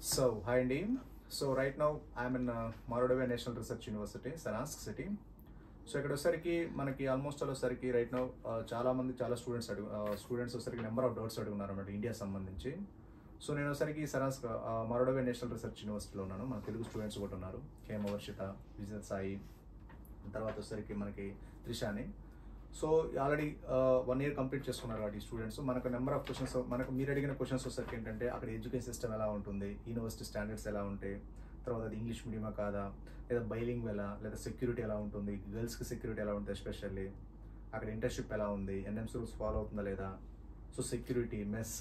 Hi Andy. So right now I'm in Marodawe National Research University, Sanask City. So ఇక్కడ వచ్చేసరికి మనకి almost వచ్చేసరికి right now చాలా students వచ్చేసరికి నెంబర్ ఆఫ్ డౌట్స్ అడుగున్నారు అన్నమాట ఇండియా సంబంధించి. సో నేను వచ్చేసరికి సనాస్క్ మరోడవే నేషనల్ రీసెర్చ్ యూనివర్సిటీలో ఉన్నాను. మన తెలుగు స్టూడెంట్స్ కూడా ఉన్నారు, హేమవర్షిత, విజిత సాయి, తర్వాత వచ్చేసరికి మనకి త్రిషాని. సో ఆల్రెడీ 1 year కంప్లీట్ చేసుకున్నారు కాబట్టి స్టూడెంట్స్. మనకు నెంబర్ ఆఫ్ క్వశ్చన్స్, మనకు మీరు అడిగిన క్వశ్చన్స్ వచ్చేసరికి ఏంటంటే అక్కడ ఎడ్యుకేషన్ సిస్టమ్ ఎలా ఉంటుంది, యూనివర్సిటీ స్టాండర్డ్స్ ఎలా ఉంటాయి, తర్వాత అది ఇంగ్లీష్ మీడియమా కాదా, లేదా బైలింగ్వెలా, లేదా సెక్యూరిటీ ఎలా ఉంటుంది, గర్ల్స్కి సెక్యూరిటీ ఎలా ఉంటుంది, ఎస్పెషల్లీ అక్కడ ఇంటర్న్షిప్ ఎలా ఉంది, ఎన్ఎంసీ రూల్స్ ఫాలో అవుతుందా లేదా, సో సెక్యూరిటీ, మెస్,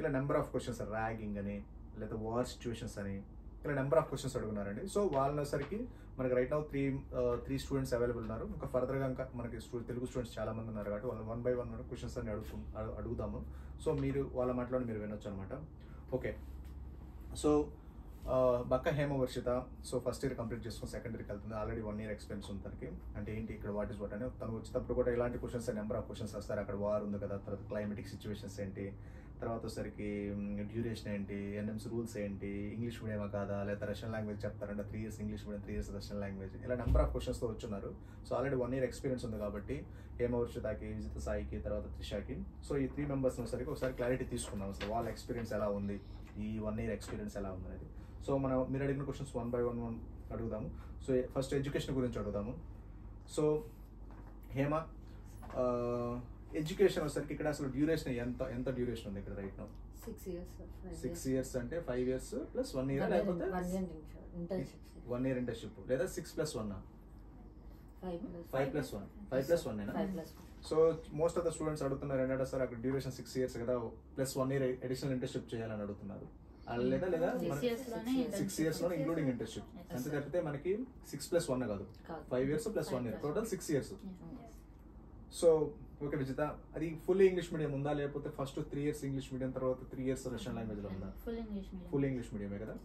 ఇలా నెంబర్ ఆఫ్ క్వశ్చన్స్, ర్యాగింగ్ అని, లేదా వార్ సిచ్యువేషన్స్ అని, ఇలా నెంబర్ ఆఫ్ క్వశ్చన్స్ అడుగున్నారండి. సో వాళ్ళసరికి మనకి right now three students available ఉన్నారు. ఇంకా ఫర్దర్గా ఇంకా మనకి తెలుగు స్టూడెంట్స్ చాలా మంది ఉన్నారు కాబట్టి వాళ్ళు 1 by 1 క్వశ్చన్స్ అన్ని అడుగుతాము. సో మీరు వాళ్ళ మాటలో మీరు వినొచ్చు అనమాట. ఓకే, సో బక్క హేమవర్షిత సో ఫస్ట్ ఇయర్ కంప్లీట్ చేసుకుని సెకండ్ ఇయర్కి వెళ్తుంది. ఆల్రెడీ 1 year ఎక్స్పీరియన్స్ ఉంది తనకి. అంటే ఏంటి ఇక్కడ వాట్ ఈస్ వాట్ అని తను వచ్చేటప్పుడు కూడా ఇలాంటి క్వశ్చన్స్, నెంబర్ ఆఫ్ క్వశ్చన్స్ వస్తారు. అక్కడ వార్ ఉంది కదా, తర్వాత క్లైమేటిక్ సిచ్యువేషన్స్ ఏంటి, తర్వాత వచ్చేసరికి డ్యూరేషన్ ఏంటి, ఎన్ఎంసీ రూల్స్ ఏంటి, ఇంగ్లీష్ మీడియమా కాదా, లేదా రష్యన్ లాంగ్వేజ్ చెప్తారంటే 3 years English medium, 3 years Russian language, ఇలా నెంబర్ ఆఫ్ క్వశ్చన్స్తో వచ్చున్నారు. సో ఆల్రెడీ 1 year ఎక్స్పీరియన్స్ ఉంది కాబట్టి హేమవర్షితకి, విజిత సాయికి, తర్వాత త్రిషాకి. సో ఈ 3 members వచ్చేసరికి ఒకసారి క్లారిటీ తీసుకుందాం అసలు వాళ్ళ ఎక్స్పీరియన్స్ ఎలా ఉంది, ఈ 1 year ఎక్స్పీరియన్స్ ఎలా ఉంది అనేది. సో మనం మీరు అడిగిన క్వశ్చన్స్ 1 by 1 అడుగుదాము. సో ఫస్ట్ ఎడ్యుకేషన్ గురించి అడుగుదాము. సో హేమ, ఎడ్యుకేషన్ వచ్చేసరికి ఇక్కడ అసలు డ్యూరేషన్ ఎంత డ్యూరేషన్ ఉంది ఇక్కడ రైట్ నౌ? 6 years అంటే 5 years ప్లస్ 1 year, లేకపోతే 1 year ఇంటర్న్షిప్, లేదా 6+1, 5+1 so most of the students అడుగుతున్నారు ఏంటంటే సార్ అక్కడ డ్యూరేషన్ 6 years కదా, ప్లస్ 1 year అడిషనల్ ఇంటర్న్షిప్ చేయాలని అడుగుతున్నారు. లేదా 6 years లోనే ఇంక్లూడింగ్ ఇంటర్న్షిప్. అంతే తప్పితే మనకి 6+1 కాదు, 5 years plus 1 year, total 6 years. So okay Vijitha, అది ఫుల్ ఇంగ్లీష్ మీడియం ఉందా, లేకపోతే ఫస్ట్ 3 years ఇంగ్లీష్ మీడియం, తర్వాత 3 years రష్యన్ లాంగ్వేజ్ లో ఉందా? ఫుల్ ఇంగ్లీష్ మీడియమే కదా.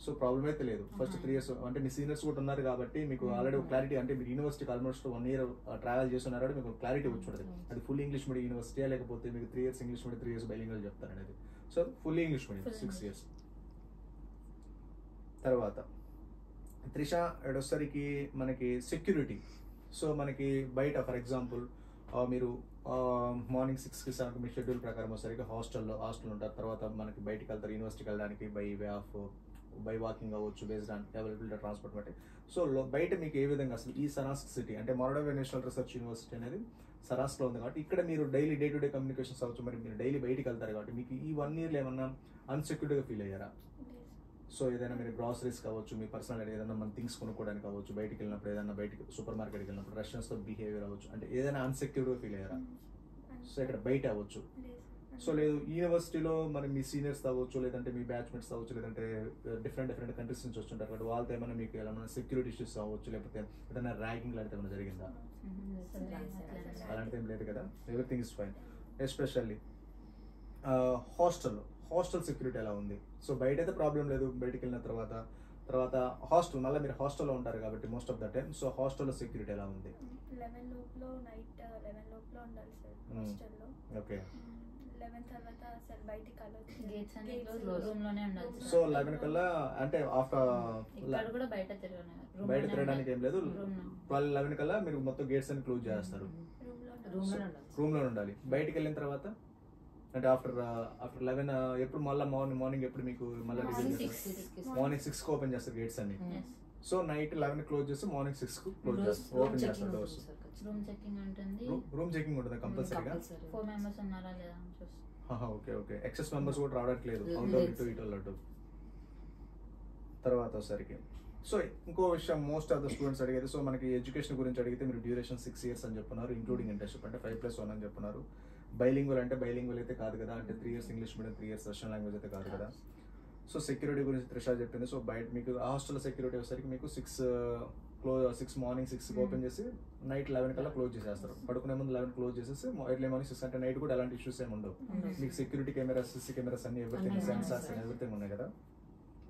సో ప్రాబ్లం అయితే లేదు. ఫస్ట్ 3 years అంటే మీ సీనియర్స్ కూడా ఉన్నారు కాబట్టి మీకు ఆల్రెడీ క్లారిటీ, అంటే మీరు యూనివర్సిటీకి ఆల్మోస్ట్ 1 year ట్రావెల్ చేస్తున్నారు, మీకు క్లారిటీ వచ్చి అది ఫుల్ ఇంగ్లీష్ మీడియం యూనివర్సిటీ లేకపోతే మీకు 3 years English medium, 3 years bilingual చెప్తారు అనేది. So full English medium 6 years. తర్వాత త్రిష వచ్చేసరికి మనకి సెక్యూరిటీ. సో మనకి బయట ఫర్ ఎగ్జాంపుల్ మీరు మార్నింగ్ 6కి 7కి మీ షెడ్యూల్ ప్రకారం వచ్చేసరికి హాస్టల్ ఉంటారు. తర్వాత మనకి బయటికి వెళ్తారు యూనివర్సిటీకి వెళ్ళడానికి బై వాకింగ్ అవ్వచ్చు, బేస్డ్ ఆన్ అవైలబిలిటీ ట్రాన్స్పోర్ట్ బట్టి. సో బయట మీకు ఏ విధంగా అసలు ఈ సనాస్క్ సిటీ అంటే మరోడవే నేషనల్ రీసెర్చ్ యూనివర్సిటీ అనేది సరాస్లో ఉంది కాబట్టి ఇక్కడ మీరు daily day to day communications అవ్వచ్చు. మరి మీరు డైలీ బయటికి వెళ్తారు కాబట్టి మీకు ఈ 1 year ఏమన్నా అన్సెక్యూర్డ్గా ఫీల్ అయ్యారా? సో ఏదైనా మీరు గ్రాసరీస్ కావచ్చు, మీ పర్సనల్ ఏదైనా మన థింగ్స్ కొనుక్కోవడానికి కావచ్చు, బయటికి వెళ్ళినప్పుడు ఏదైనా బయటికి సూపర్ మార్కెట్కి వెళ్ళినప్పుడు రష్యన్స్తో బిహేవియర్ అవ్వచ్చు, అంటే ఏదైనా అన్సెక్యూర్డ్గా ఫీల్ అయ్యారా? సో ఇక్కడ బయట అవ్వచ్చు. సో లేదు యూనివర్సిటీలో మరి మీ సీనియర్స్ అవ్వచ్చు, లేదంటే మీ బ్యాచ్మేట్స్ అవ్వచ్చు, లేదంటే డిఫరెంట్ కంట్రీస్ నుంచి వస్తుంటారు కాబట్టి వాళ్ళతో ఏమైనా మీకు ఏమైనా సెక్యూరిటీ ఇష్యూస్ అవ్వచ్చు, లేకపోతే ఏదైనా ర్యాగింగ్ లాంటిది ఏమైనా జరిగిందా? అలాంటిది ఏం లేదు కదా, everything is fine. Especially hostel security ఎలా ఉంది? సో బయట అయితే ప్రాబ్లం లేదు, బయటికి వెళ్ళిన తర్వాత హాస్టల్, మళ్ళీ మీరు హాస్టల్లో ఉంటారు కాబట్టి most of the time. So హాస్టల్లో సెక్యూరిటీ ఎలా ఉంది? 11 లోపల నైట్ 11 లోపల ఉండాలి సార్ హాస్టల్లో. ఓకే, 11 తర్వాత అసలు బయటికి గేట్స్ అన్ని క్లోజ్, రూమ్ లోనే ఉండాలి. సో 11 కల్లా అంటే ఆఫ్టర్ ఇక్కడ కూడా బయట తిరగడానికి ఏం లేదు. 11 కల్లా మీరు మొత్తం గేట్స్ అన్ని క్లోజ్ చేస్తారు, రూమ్ లో ఉండాలి. బయటికి వెళ్ళిన తర్వాత అంటే ఆఫ్టర్ 11 ఎప్పుడు మళ్ళీ మార్నింగ్ ఎప్పుడు మీకు మళ్ళీ మార్నింగ్ 6కి ఓపెన్ చేస్తారు గేట్స్ అన్ని. సో నైట్ 11 క్లోజ్ చేసి మార్నింగ్ 6కి ఓపెన్ చేస్తారు డోర్స్. రూమ్ చెకింగ్ ఉంటుంది కంపల్సరీగా. 4 members ఉన్నారా లేదా? ఓకే, ఎక్సెస్ మెంబర్స్ కూడా రావడానికి లేదు, అవుట్ ఇటు. తర్వాత వచ్చేసరికి సో ఇంకో విషయం మోస్ట్ ఆఫ్ ద స్టూడెంట్స్ అడిగేది, సో మనకి ఎడ్యుకేషన్ గురించి అడిగితే మీరు డ్యూరేషన్ 6 years అని చెప్తున్నారు, ఇంక్లూడింగ్ ఇంటర్న్షిప్ అంటే 5+1 అని చెప్తున్నారు. బైలింగ్వల్ అంటే బైలింగ్వల్ అయితే కాదు కదా, అంటే 3 years English medium, 3 years Russian language అయితే కాదు కదా. సో సెక్యూరిటీ గురించి త్రిష చెప్పింది. సో బయట మీకు హాస్టల్ సెక్యూరిటీ వచ్చేసరికి మీకు 6 మార్నింగ్ 6కి ఓపెన్ చేసి నైట్ 11 కల్లా క్లోజ్ చేసేస్తారు. పడుకునే ముందు 11 క్లోజ్ చేసేసి ఎర్లీ మార్నింగ్ 6 అంటే నైట్ కూడా ఎలాంటి ఇష్యూస్ ఏమి ఉండవు. మీకు సెక్యూరిటీ కెమెరాస్, CC కెమెరాస్ అన్ని ఎవ్రీథింగ్, సెన్సార్స్ అండ్ ఎవ్రీథింగ్ ఉన్నాయి కదా.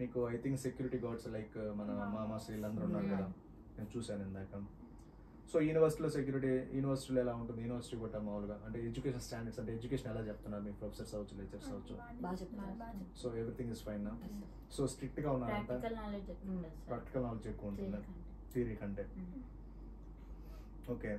మీకు I think security guards like మన మామా శ్రీలందరూ ఉన్నారు కదా, నేను చూశాను ఇందాక. సో యూనివర్సిటీలో ఎలా ఉంటుంది? యూనివర్సిటీ కూడా మామూలుగా అంటే ఎడ్యుకేషన్ స్టాండర్డ్స్ అంటే ఎడ్యుకేషన్ ఎలా చెప్తున్నారు మీ ప్రొఫెసర్స్ అవచ్చు, లెక్చర్స్ అవచ్చు? బాగా చెప్తున్నారు. So everything is fine. So strict గా ఉన్నారంట? ప్రాక్టికల్ నాలెడ్జ్ ఎక్కువ ఉంటుంది సార్. ప్రాక్టికల్ నాలెడ్జ్ ఎక్కువ ఉంటుంది Theory కంటే. థియరీ కంటే. ఓకే.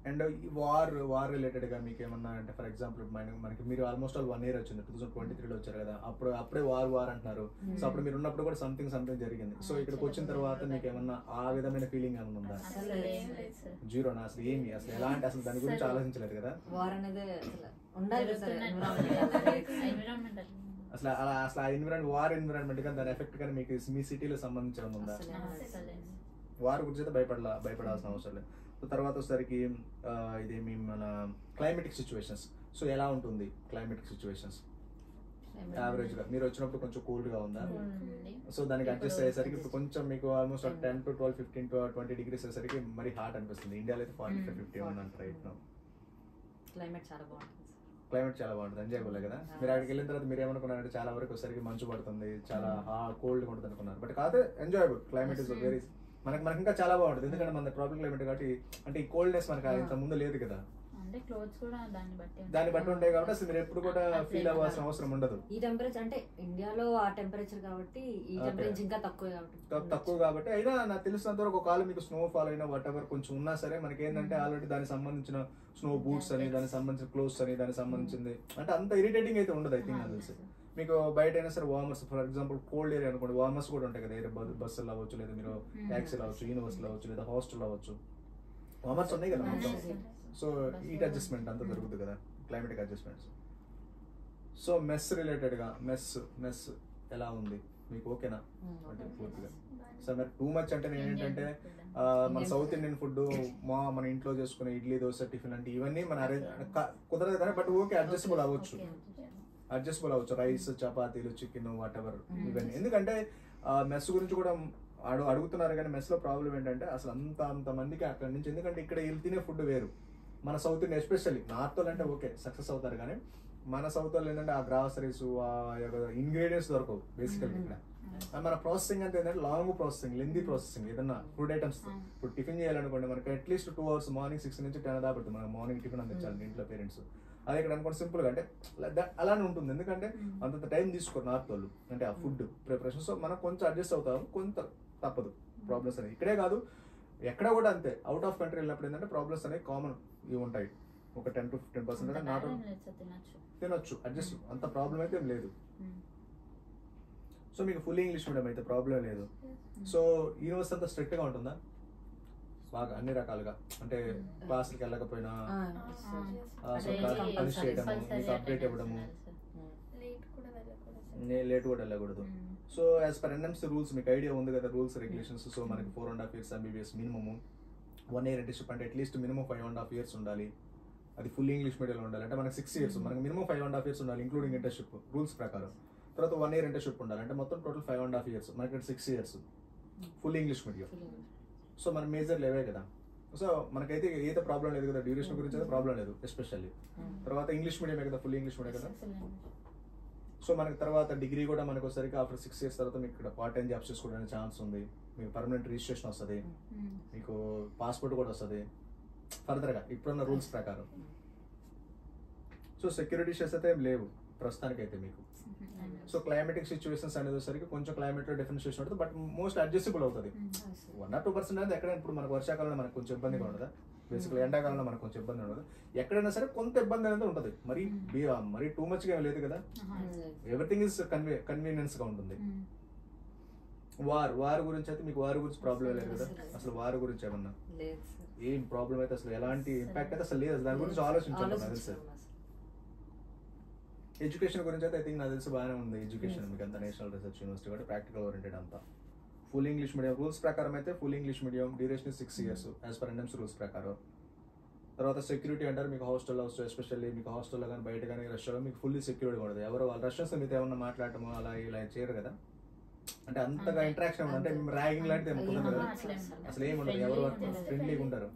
అండ్ ఈ వార్ రిలేటెడ్ గా మీకు ఏమన్నా అంటే ఫర్ ఎగ్జాంపుల్ మనకి మీరు ఆల్మోస్ట్ ఆల్ 1 year వచ్చింది, 2023లో వచ్చారు కదా, అప్పుడే వార్ అంటున్నారు. సో అప్పుడు మీరు ఉన్నప్పుడు కూడా సంథింగ్ జరిగింది. సో ఇక్కడికి వచ్చిన తర్వాత మీకు ఏమన్నా ఆ విధమైన ఫీలింగ్ ఏమన్నా ఉందా? అసలు ఏం లేదు సార్. జీరోనా? అసలు ఏమి అసలు ఎలాంటి అసలు దాని గురించి ఆలోచించలేదు కదా? వార్ అనేది అసలు ఉండాలి సార్. ఎన్విరాన్మెంట్ అసలు ఆ వార్ ఎన్విరాన్మెంట్ కానీ దాని ఎఫెక్ట్ కానీ మీకు మీ సిటీలో సంబంధించిన ఉందా? వార్ గురించి అయితే భయపడాల్సిన అవసరం లేదు. సో తర్వాత వచ్చేసరికి ఇదేమి మన క్లైమేటిక్ సిచ్యువేషన్స్. సో ఎలా ఉంటుంది క్లైమేటిక్ సిచ్యువేషన్స్? యావరేజ్ గా మీరు వచ్చినప్పుడు కొంచెం కూల్డ్ గా ఉందా? సో దానికి అడ్జస్ట్ అయ్యేసరికి ఇప్పుడు కొంచెం మీకు ఆల్మోస్ట్ 10 to 12, 15 to 20 degrees అయ్యేసరికి మరి హాట్ అనిపిస్తుంది. ఇండియాలో అయితే 45-50 ఉందంట రైట్ నౌ. క్లైమేట్ చాలా బాగుంటుంది. క్లైమేట్ చాలా బాగుంటుంది, ఎంజాయబుల్ కదా. మీరు అక్కడికి వెళ్ళిన తర్వాత మీరు ఏమనుకున్నారంటే చాలా వరకు వచ్చేసరికి మంచు పడుతుంది, చాలా కోల్డ్ ఉంటుంది అనుకున్నారు. బట్ కాదు, ఎంజాయబుల్. క్లైమేట్ ఇస్ వెరీ మనకి ఇంకా చాలా బాగుంటుంది. ఎందుకంటే మన ట్రాపికల్ క్లైమేట్ కాబట్టి అంటే ఈ కోల్డ్నెస్ మనకి ఇంత ముందు లేదు కదా. అంటే క్లోత్స్ కూడా దాన్ని బట్టి ఉంటాయి కాబట్టి అసలు మీరు ఎప్పుడు కూడా ఫీల్ అవ్వాల్సిన అవసరం ఉండదు. ఈ టెంపరేచర్ అంటే ఇండియాలో ఆ టెంపరేచర్ కాబట్టి ఈ టెంపరేచర్ ఇంకా తక్కువ కాబట్టి అయినా నాకు తెలిసినంత వరకు ఒకవేళ మీకు స్నో ఫాల్ అయినా వాట్ ఎవర్ కొంచెం ఉన్నా సరే మనకి ఏంటంటే ఆల్రెడీ దానికి సంబంధించిన స్నో బూట్స్ అని, దానికి సంబంధించిన క్లోత్స్ అని, దానికి సంబంధించింది అంటే అంత ఇరిటేటింగ్ అయితే ఉండదు. ఐ థింక్ నాకు తెలిసి మీకు బయట అయినా సరే warmers, for example cold area అనుకోండి, వార్మర్స్ కూడా ఉంటాయి కదా. బస్సులు అవ్వచ్చు, లేదా మీరు ట్యాక్సీలు అవ్వచ్చు, యూనివర్సిటీలు అవ్వచ్చు, లేదా హాస్టల్ అవ్వచ్చు, వార్మర్స్ ఉన్నాయి కదా మొత్తం. సో హీట్ అడ్జస్ట్మెంట్ అంతా దొరుకుతుంది కదా, క్లైమేటిక్ అడ్జస్ట్మెంట్స్. సో మెస్ రిలేటెడ్గా మెస్ ఎలా ఉంది మీకు? ఓకేనా అంటే పూర్తిగా? సో మరి టూ మచ్ అంటే నేను ఏంటంటే మన సౌత్ ఇండియన్ ఫుడ్ మన ఇంట్లో చేసుకునే ఇడ్లీ, దోశ, టిఫిన్ అంటే ఇవన్నీ మన కుదరదు కానీ బట్ ఓకే అడ్జస్టబుల్ అవ్వచ్చు. రైస్, చపాతీలు, చికెన్, వాట్ ఎవర్ ఇవన్నీ. ఎందుకంటే మెస్ గురించి కూడా అడుగుతున్నారు కానీ మెస్లో ప్రాబ్లం ఏంటంటే అసలు అంత మందికి అక్కడి నుంచి, ఎందుకంటే ఇక్కడ వీళ్ళు తినే ఫుడ్ వేరు. మన సౌత్ ఇండియా ఎస్పెషల్లీ నార్త్ వాళ్ళు అంటే ఓకే సక్సెస్ అవుతారు కానీ మన సౌత్ వాళ్ళు ఏంటంటే ఆ గ్రాసరీస్, ఆ ఇంగ్రీడియంట్స్ దొరకవు బేసికల్లీ ఇక్కడ. మన ప్రాసెసింగ్ అంటే ఏంటంటే లాంగ్ ప్రాసెసింగ్, లెందీ ప్రాసెసింగ్. ఏదన్నా ఫుడ్ ఐటమ్స్ ఇప్పుడు టిఫిన్ చేయాలనుకోండి మనకి అట్లీస్ట్ 2 hours, మార్నింగ్ 6 నుంచి 10 దాకా పడుతుంది. మనం మార్నింగ్ టిఫిన్ అందించాలి ఇంట్లో పేరెంట్స్. అదే ఇక్కడ అనుకోండి సింపుల్గా అంటే అలానే ఉంటుంది. ఎందుకంటే అంత టైం తీసుకోరు నార్త్ వాళ్ళు అంటే ఆ ఫుడ్ ప్రిపరేషన్. సో మనం కొంచెం అడ్జస్ట్ అవుతాము, కొంత తప్పదు ప్రాబ్లమ్స్ అనేది. ఇక్కడే కాదు ఎక్కడ కూడా అంతే. అవుట్ ఆఫ్ కంట్రీ వెళ్ళినప్పుడు ఏంటంటే ప్రాబ్లమ్స్ అనేవి కామన్ ఇవి ఉంటాయి. ఒక 10 to 15% నాట్ తినొచ్చు, అడ్జస్ట్, అంత ప్రాబ్లం అయితే ఏం లేదు. సో మీకు ఫుల్ ఇంగ్లీష్ మీడియం అయితే ప్రాబ్లం లేదు. సో యూనివర్సిటీ అంతా స్ట్రిక్ట్ గా ఉంటుందా? బాగా అన్ని రకాలుగా అంటే క్లాసులకి వెళ్ళకపోయినా కలిసి చేయడము, మీకు అప్డేట్ ఇవ్వడము, లేట్ కూడా వెళ్ళకూడదు. So as per NMC rules మీకు ఐడియా ఉంది కదా, రూల్స్ రెగ్యులేషన్స్. సో మనకి 4.5 years MBBS minimum, 1 year internship అంటే అట్లీస్ట్ మినిమం 5.5 years ఉండాలి. అది ఫుల్ ఇంగ్లీష్ మీడియంలో ఉండాలి. అంటే మనకి 6 years, మనకి మినిమం 5.5 years ఉండాలి ఇంక్లూడింగ్ ఇంటర్న్షిప్ రూల్స్ ప్రకారం. తర్వాత 1 year ఇంటర్న్షిప్ ఉండాలి. అంటే మొత్తం టోటల్ 5.5 years, మనకి 6 years full English medium. So మన మేజర్ లేవే కదా. సో మనకైతే ఏదో ప్రాబ్లం లేదు కదా, డ్యూరేషన్ గురించి అయితే ప్రాబ్లం లేదు ఎస్పెషల్లీ. తర్వాత ఇంగ్లీష్ మీడియమే కదా, ఫుల్ ఇంగ్లీష్ మీడియం కదా. సో మనకి తర్వాత డిగ్రీ కూడా మనకు వచ్చేసరికి ఆఫ్టర్ 6 years తర్వాత మీకు ఇక్కడ పార్ట్ టైం జాబ్స్ చేసుకోవడానికి ఛాన్స్ ఉంది. మీకు పర్మనెంట్ రిజిస్ట్రేషన్ వస్తుంది, మీకు పాస్పోర్ట్ కూడా వస్తుంది ఫర్దర్గా ఇప్పుడున్న రూల్స్ ప్రకారం. సో సెక్యూరిటీ ఇష్యూస్ అయితే ఏం లేవు ప్రస్తుతానికైతే మీకు. సో క్లైమేటిక్ సిచ్యువేషన్స్ అనేది వచ్చేసరికి కొంచెం క్లైమేట్ లో డిఫరెన్షియేషన్ ఉంటుంది, బట్ మోస్ట్ అడ్జస్టబుల్ అవుతుంది. 1 or 2% అనేది ఎక్కడ ఇప్పుడు మనకు వర్షాకాలంలో మనకు కొంచెం ఇబ్బందిగా ఉండదు, బేసిక్గా ఎండాకాలంలో మనకు కొంచెం ఇబ్బంది ఉండదు. ఎక్కడైనా సరే కొంత ఇబ్బంది అనేది ఉంటుంది, మరి టూ మచ్ గా లేదు కదా. ఎవ్రీథింగ్ ఇస్ కన్వీనియన్స్ గా ఉంటుంది. వార్ గురించి అయితే మీకు వార్ గురించి ప్రాబ్లం లేదు కదా. అసలు వార్ గురించి ఏమన్నా ఏం ప్రాబ్లం అయితే అసలు ఎలాంటి ఇంపాక్ట్ అయితే అసలు లేదు. దాని గురించి ఆలోచించాలి నాకు తెలుసు. ఎడ్యుకేషన్ గురించి అయితే ఐ థింక్ నాకు తెలిసి బాగానే ఉంది. ఎడ్యుకేషన్ మీకు అంతా నేషనల్ రీసెర్చ్ యూనివర్సిటీ కాబట్టి ప్రాక్టికల్ ఓరియంటెడ్ అంతా. ఫుల్ ఇంగ్లీష్ మీడియం రూల్స్ ప్రకారం అయితే full English medium, duration 6 years as per NMC rules ప్రకారం. తర్వాత సెక్యూరిటీ అంటారు మీకు హాస్టల్ ఎస్పెషల్లీ మీకు హాస్టల్లో కానీ బయట కానీ రష్యాలో మీకు ఫుల్లీ సెక్యూరిటీగా ఉండదు. ఎవరో వాళ్ళు రష్యన్స్ మీతో ఏమన్నా మాట్లాడటము అలా ఇలా చేయరు కదా. అంటే అంతగా ఇంటరాక్షన్ ఉండదు, అంటే ర్యాగింగ్ లాంటిది ఏముంటుంది కదా, అసలు ఏమి ఉండదు. ఎవరు ఫ్రెండ్లీగా ఉంటారు.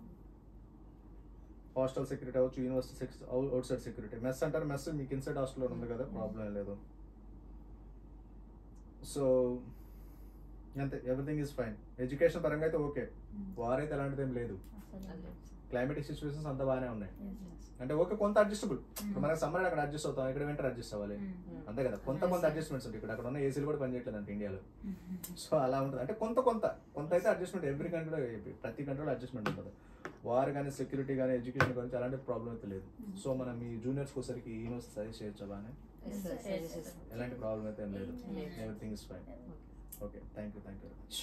హాస్టల్ సెక్యూరిటీ అవ్వచ్చు, university out side security. Mess అంటారు, మెస్ మీకు ఇన్సైడ్ హాస్టల్లో ఉంది కదా, ప్రాబ్లం లేదు. సో అంతే, ఎవ్రీథింగ్ ఈజ్ ఫైన్. ఎడ్యుకేషన్ పరంగా అయితే ఓకే, వారైతే అలాంటిది ఏం లేదు. అసలు క్లైమేటిక్ సిచ్యువేషన్స్ అంతా బాగానే ఉన్నాయి. అంటే ఓకే, కొంత అడ్జస్టబుల్. ఇప్పుడు మనకి సమ్మర్ అక్కడ అడ్జస్ట్ అవుతాం, ఇక్కడ వింటర్ అడ్జస్ట్ అవ్వాలి, అంతే కదా. కొంత అడ్జస్ట్మెంట్స్ ఉంటాయి. ఇక్కడ అక్కడ ఉన్న ఏసీలు కూడా పనిచేయట్లేదు అంటే ఇండియాలో. సో అలా ఉంటుంది. అంటే కొంత అయితే అడ్జస్ట్మెంట్ ఎవ్రీ కంట్రీలో, ప్రతి కంట్రీలో అడ్జస్ట్మెంట్ ఉంటుంది. వార్ కానీ సెక్యూరిటీ కానీ ఎడ్యుకేషన్ గురించి అలాంటి ప్రాబ్లం అయితే లేదు. సో మనం మీ జూనియర్స్కి వచ్చేసరికి యూనివర్సిటీ సజెస్ట్ చేయొచ్చా బాగానే? ఎలాంటి ప్రాబ్లం అయితే ఏం లేదు, everything is fine. Okay, thank you very much.